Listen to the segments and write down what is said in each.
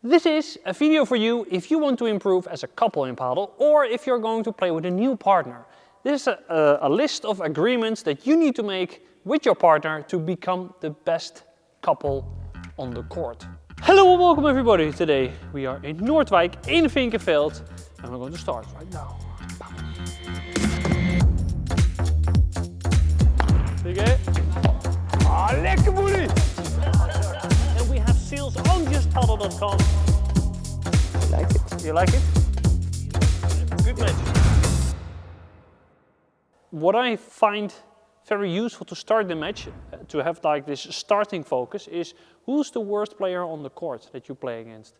This is a video for you if you want to improve as a couple in Padel or if you're going to play with a new partner. This is a list of agreements that you need to make with your partner to become the best couple on the court. Hello and welcome everybody. Today we are in Noordwijk in Vinkenveld and we're going to start right now. Oké. Ah, lekker boelie! And we have sales on justpadel.com. I like it. You like it? Good match. What I find very useful to start the match, to have like this starting focus, is who's the worst player on the court that you play against.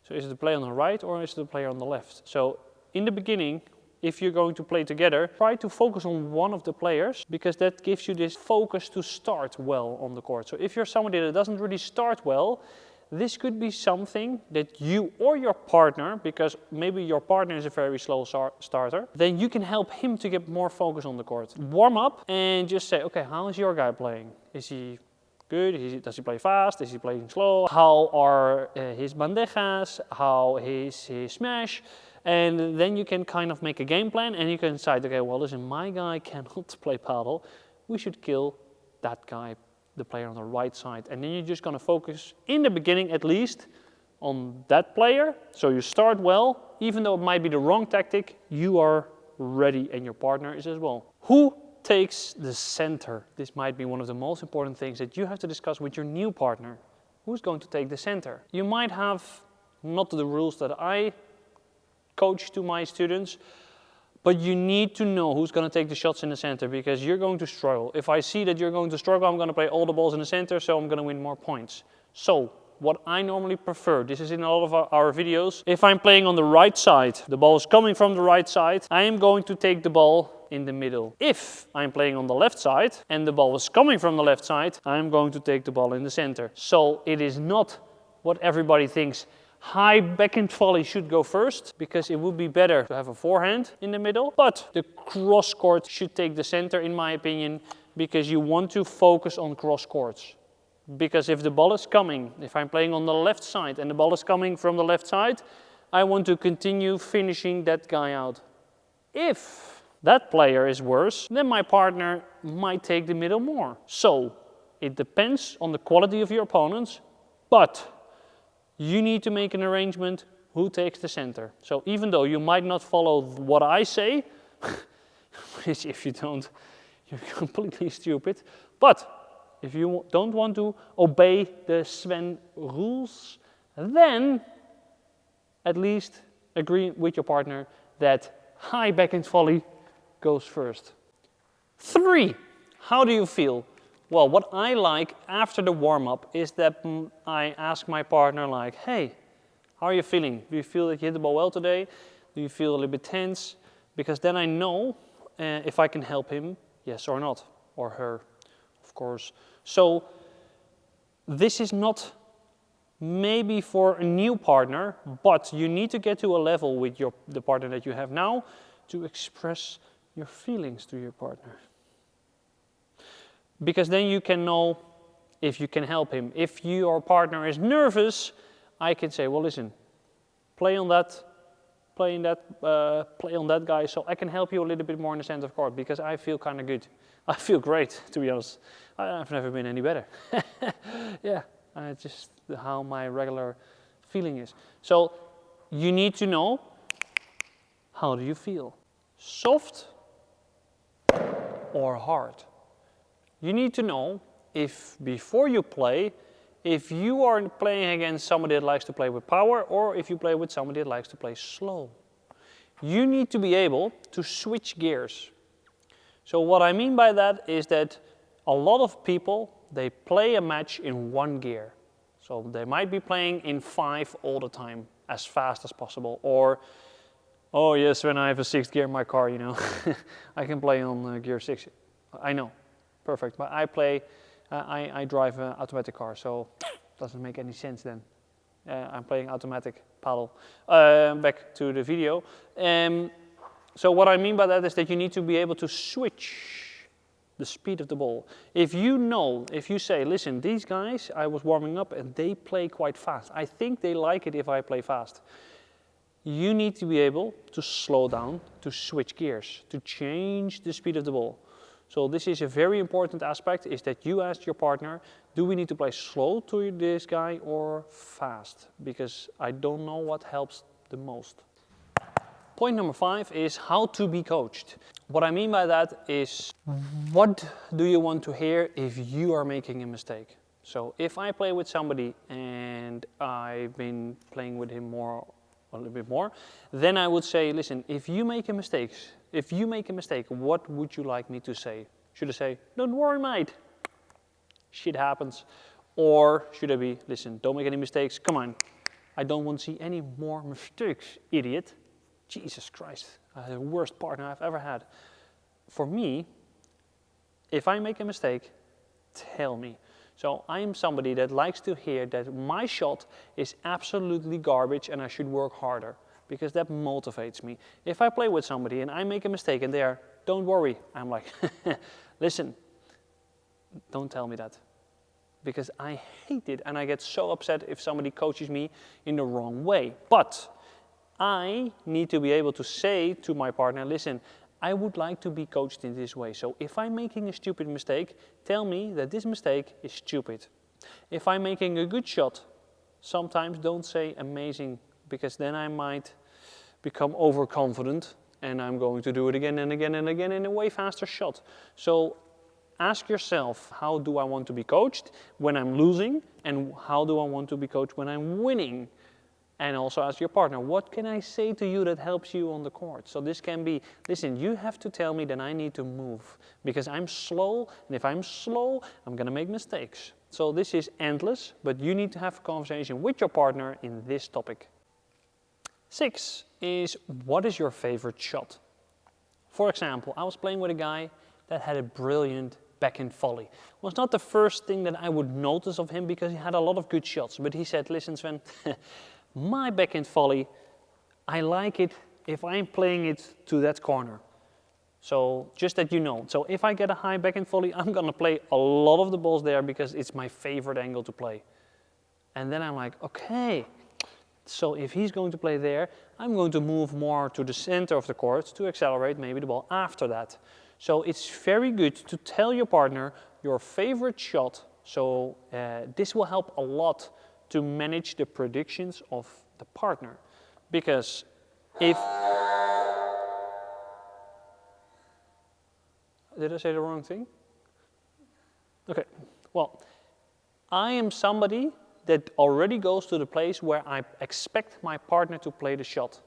So is it the player on the right or is it the player on the left? So in the beginning, if you're going to play together, try to focus on one of the players because that gives you this focus to start well on the court. So if you're somebody that doesn't really start well, this could be something that you or your partner, because maybe your partner is a very slow starter, then you can help him to get more focus on the court. Warm up and just say, okay, how is your guy playing? Is he good? Does he play fast? Is he playing slow? How are his bandejas? How is his smash? And then you can kind of make a game plan and you can decide, okay, well listen, my guy cannot play paddle. We should kill that guy, the player on the right side. And then you're just going to focus, in the beginning at least, on that player. So you start well, even though it might be the wrong tactic, you are ready and your partner is as well. Who takes the center? This might be one of the most important things that you have to discuss with your new partner. Who's going to take the center? You might have not the rules that I coach to my students, but you need to know who's going to take the shots in the center because you're going to struggle. If I see that you're going to struggle, I'm going to play all the balls in the center, so I'm going to win more points. So what I normally prefer, this is in a lot of our videos, if I'm playing on the right side, the ball is coming from the right side, I am going to take the ball in the middle. If I'm playing on the left side and the ball is coming from the left side, I'm going to take the ball in the center. So it is not what everybody thinks. High backhand volley should go first because it would be better to have a forehand in the middle, but the cross court should take the center in my opinion because you want to focus on cross courts. Because if the ball is coming, if I'm playing on the left side and the ball is coming from the left side, I want to continue finishing that guy out. If that player is worse, then my partner might take the middle more. So it depends on the quality of your opponents, but you need to make an arrangement who takes the center. So even though you might not follow what I say, which if you don't, you're completely stupid. But if you don't want to obey the Sven rules, then at least agree with your partner that high backhand volley goes first. 3, how do you feel? Well, what I like after the warm-up is that I ask my partner like, hey, how are you feeling? Do you feel that you hit the ball well today? Do you feel a little bit tense? Because then I know if I can help him, yes or not, or her, of course. So this is not maybe for a new partner, but you need to get to a level with the partner that you have now to express your feelings to your partner. Because then you can know if you can help him. If your partner is nervous, I can say, well, listen, play on that guy, so I can help you a little bit more in the center of court because I feel kind of good. I feel great, to be honest. I've never been any better. Yeah, just how my regular feeling is. So you need to know, how do you feel? Soft or hard? You need to know if before you play, if you are playing against somebody that likes to play with power or if you play with somebody that likes to play slow. You need to be able to switch gears. So what I mean by that is that a lot of people, they play a match in one gear. So they might be playing in 5 all the time, as fast as possible. Or, oh yes, when I have a 6th gear in my car, you know, I can play on gear 6. I know. Perfect, but I drive an automatic car, so it doesn't make any sense then. I'm playing automatic paddle. Back to the video. So what I mean by that is that you need to be able to switch the speed of the ball. If you say, listen, these guys, I was warming up and they play quite fast. I think they like it if I play fast. You need to be able to slow down, to switch gears, to change the speed of the ball. So this is a very important aspect, is that you ask your partner, do we need to play slow to this guy or fast? Because I don't know what helps the most. Point number 5 is how to be coached. What I mean by that is, what do you want to hear if you are making a mistake? So if I play with somebody and I've been playing with him a little bit more, then I would say, listen, if you make a mistake, what would you like me to say? Should I say, don't worry, mate, shit happens? Or should I be, listen, don't make any mistakes, come on, I don't want to see any more mistakes, idiot. Jesus Christ, the worst partner I've ever had. For me, if I make a mistake, tell me. So I am somebody that likes to hear that my shot is absolutely garbage and I should work harder, because that motivates me. If I play with somebody and I make a mistake and they are, don't worry, I'm like, listen, don't tell me that. Because I hate it and I get so upset if somebody coaches me in the wrong way. But I need to be able to say to my partner, listen, I would like to be coached in this way. So if I'm making a stupid mistake, tell me that this mistake is stupid. If I'm making a good shot, sometimes don't say amazing, because then I might become overconfident and I'm going to do it again and again and again in a way faster shot. So ask yourself, how do I want to be coached when I'm losing, and how do I want to be coached when I'm winning? And also ask your partner, what can I say to you that helps you on the court? So this can be, listen, you have to tell me that I need to move because I'm slow, and if I'm slow, I'm gonna make mistakes. So this is endless, but you need to have a conversation with your partner in this topic. 6 is, what is your favorite shot? For example, I was playing with a guy that had a brilliant backhand volley. It was not the first thing that I would notice of him because he had a lot of good shots, but he said, listen Sven, my backhand volley, I like it if I'm playing it to that corner. So just that you know. So if I get a high backhand volley, I'm going to play a lot of the balls there because it's my favorite angle to play. And then I'm like, okay, so if he's going to play there, I'm going to move more to the center of the court to accelerate maybe the ball after that. So it's very good to tell your partner your favorite shot. So this will help a lot to manage the predictions of the partner. Because if... Did I say the wrong thing? Okay, well, I am somebody that already goes to the place where I expect my partner to play the shot.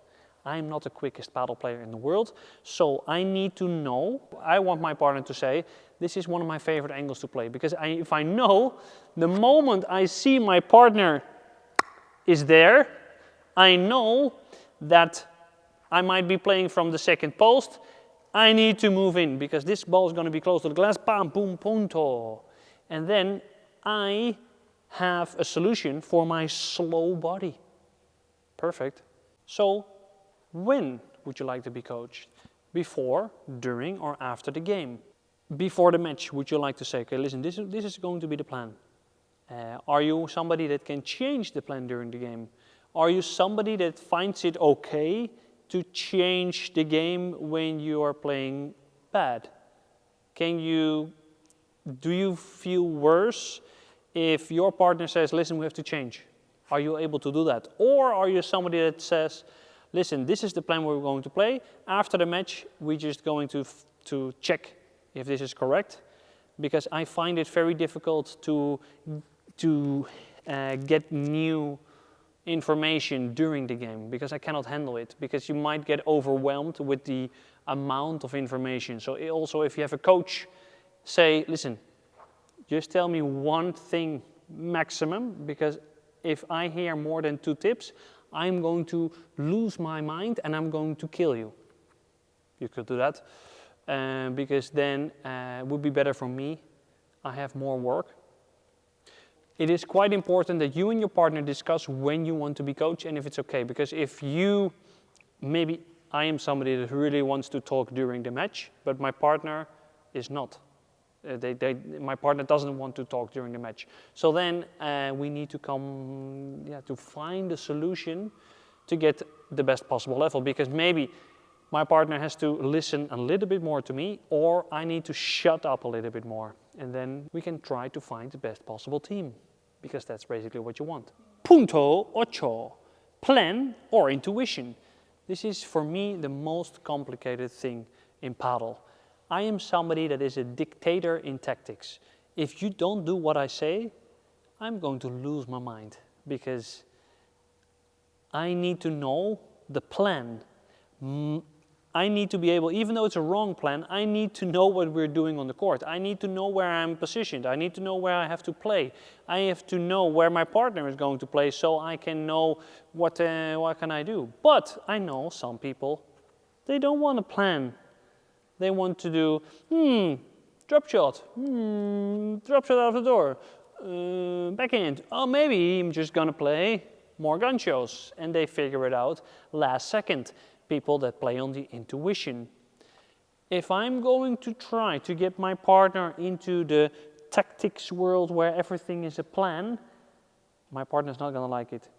I'm not the quickest paddle player in the world, so I need to know. I want my partner to say, this is one of my favorite angles to play, because if I know, the moment I see my partner is there, I know that I might be playing from the second post. I need to move in, because this ball is going to be close to the glass, bam, boom, punto. And then I have a solution for my slow body. Perfect. So, when would you like to be coached? Before, during, or after the game? Before the match, would you like to say, okay, listen, this is going to be the plan. Are you somebody that can change the plan during the game? Are you somebody that finds it okay to change the game when you are playing bad? Do you feel worse if your partner says, listen, we have to change? Are you able to do that? Or are you somebody that says, listen, this is the plan we're going to play. After the match, we're just going to check if this is correct. Because I find it very difficult to get new information during the game, because I cannot handle it, because you might get overwhelmed with the amount of information. So also, if you have a coach, say, listen, just tell me one thing maximum, because if I hear more than 2 tips, I'm going to lose my mind and I'm going to kill you. You could do that, because then it would be better for me. I have more work. It is quite important that you and your partner discuss when you want to be coached and if it's okay. Because if maybe I am somebody that really wants to talk during the match, but my partner is not. My partner doesn't want to talk during the match. So then we need to to find a solution to get the best possible level, because maybe my partner has to listen a little bit more to me, or I need to shut up a little bit more. And then we can try to find the best possible team, because that's basically what you want. Punto ocho, plan or intuition. This is for me the most complicated thing in Padel. I am somebody that is a dictator in tactics. If you don't do what I say, I'm going to lose my mind, because I need to know the plan. I need to be able, even though it's a wrong plan, I need to know what we're doing on the court. I need to know where I'm positioned. I need to know where I have to play. I have to know where my partner is going to play, so I can know what can I do. But I know some people, they don't want to plan. They want to do, drop shot, drop shot out of the door, backhand. Oh, maybe I'm just going to play more gun shows. And they figure it out last second. People that play on the intuition. If I'm going to try to get my partner into the tactics world where everything is a plan, my partner's not going to like it.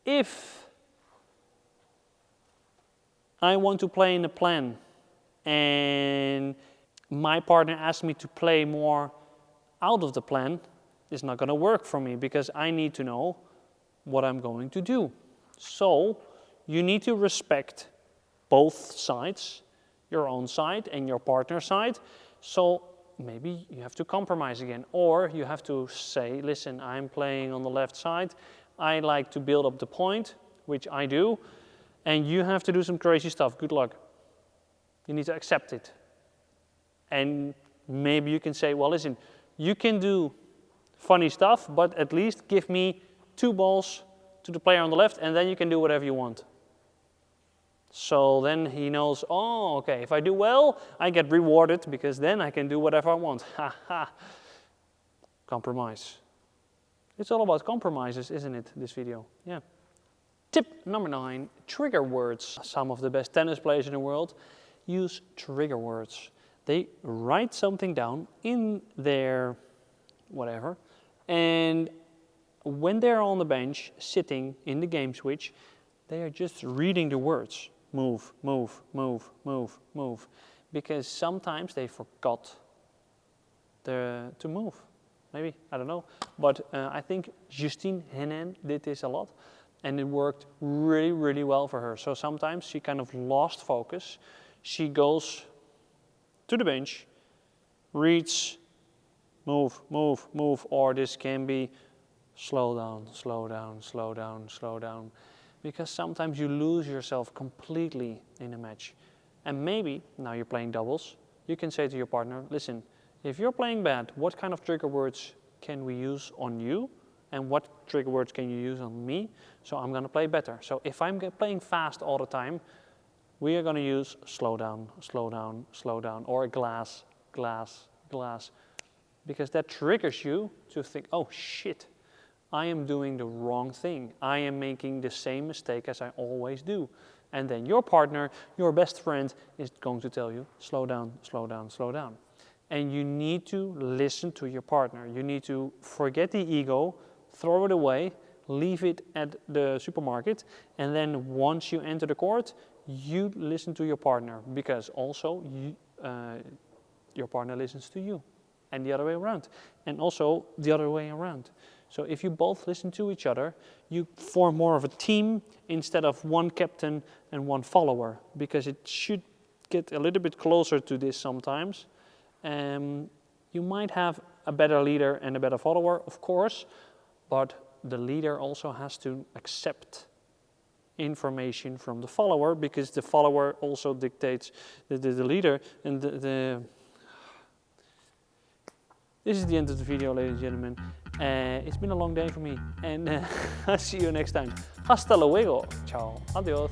If I want to play in a plan and my partner asks me to play more out of the plan, it's not going to work for me, because I need to know what I'm going to do. So you need to respect both sides, your own side and your partner's side. So maybe you have to compromise again, or you have to say, listen, I'm playing on the left side. I like to build up the point, which I do, and you have to do some crazy stuff. Good luck. You need to accept it. And maybe you can say, well, listen, you can do funny stuff, but at least give me 2 balls to the player on the left, and then you can do whatever you want. So then he knows, oh, okay, if I do well, I get rewarded, because then I can do whatever I want. Ha ha. Compromise. It's all about compromises, isn't it, this video? Yeah. Tip number 9, trigger words. Some of the best tennis players in the world use trigger words. They write something down in their whatever, and when they're on the bench, sitting in the game switch, they are just reading the words. Move, move, move, move, move. Because sometimes they forgot to move. Maybe, I don't know. But I think Justine Henin did this a lot, and it worked really, really well for her. So sometimes she kind of lost focus. She goes to the bench, reads, move, move, move, or this can be slow down, slow down, slow down, slow down. Because sometimes you lose yourself completely in a match. And maybe, now you're playing doubles, you can say to your partner, listen, if you're playing bad, what kind of trigger words can we use on you? And what trigger words can you use on me? So I'm going to play better. So if I'm playing fast all the time, we are going to use slow down, slow down, slow down, or glass, glass, glass. Because that triggers you to think, oh shit, I am doing the wrong thing. I am making the same mistake as I always do. And then your partner, your best friend, is going to tell you, slow down, slow down, slow down. And you need to listen to your partner. You need to forget the ego, throw it away, leave it at the supermarket, and then once you enter the court, you listen to your partner, because also your partner listens to you, and the other way around, and also the other way around. So if you both listen to each other, you form more of a team instead of one captain and one follower, because it should get a little bit closer to this sometimes. You might have a better leader and a better follower, of course, but the leader also has to accept information from the follower, because the follower also dictates the leader. And this is the end of the video, ladies and gentlemen. It's been a long day for me, and I'll see you next time. Hasta luego. Ciao. Adios.